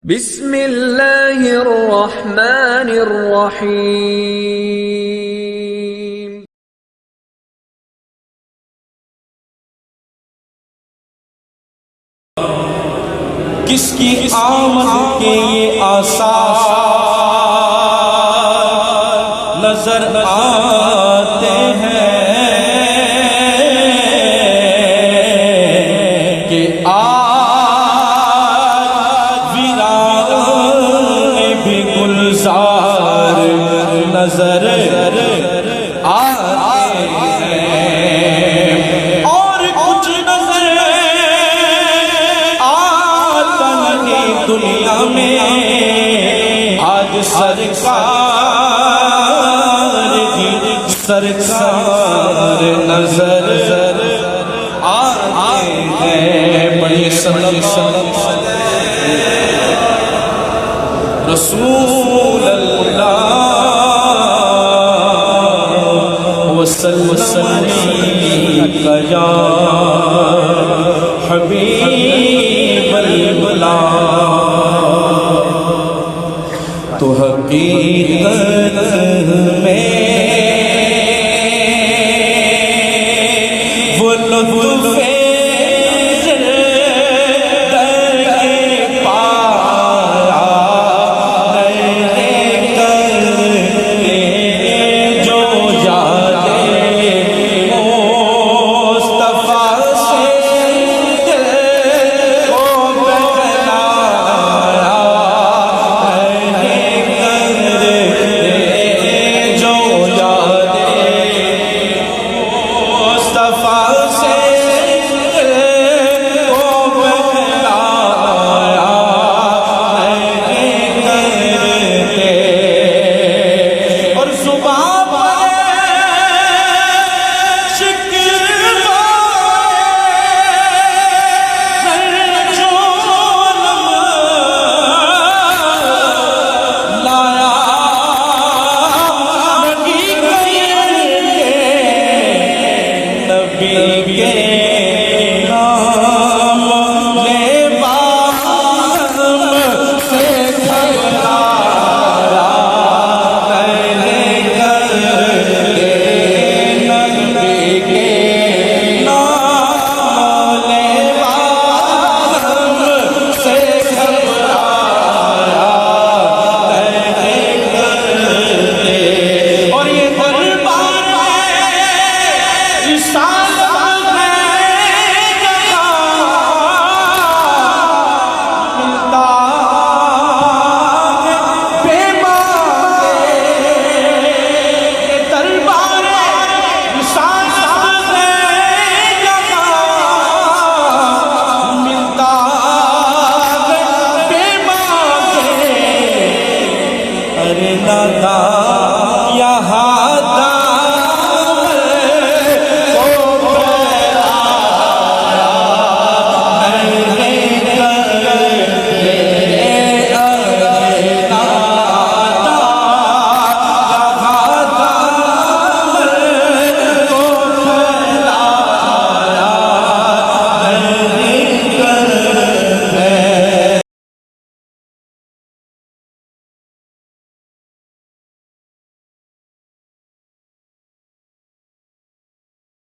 बिस्मिल्लाहिर्रहमानिर्रहीम। किसकी आमद के ये आसार नजर आते हैं कि आज वीरान भी गुलजार नजर आते हैं और कुछ नजर आता नहीं दुनिया में। आज सरकार जी सरकार नजर आते हैं। बड़ी रसूल अल्लाह वसल्लम का या हबीब अल्लाह तो हकीकत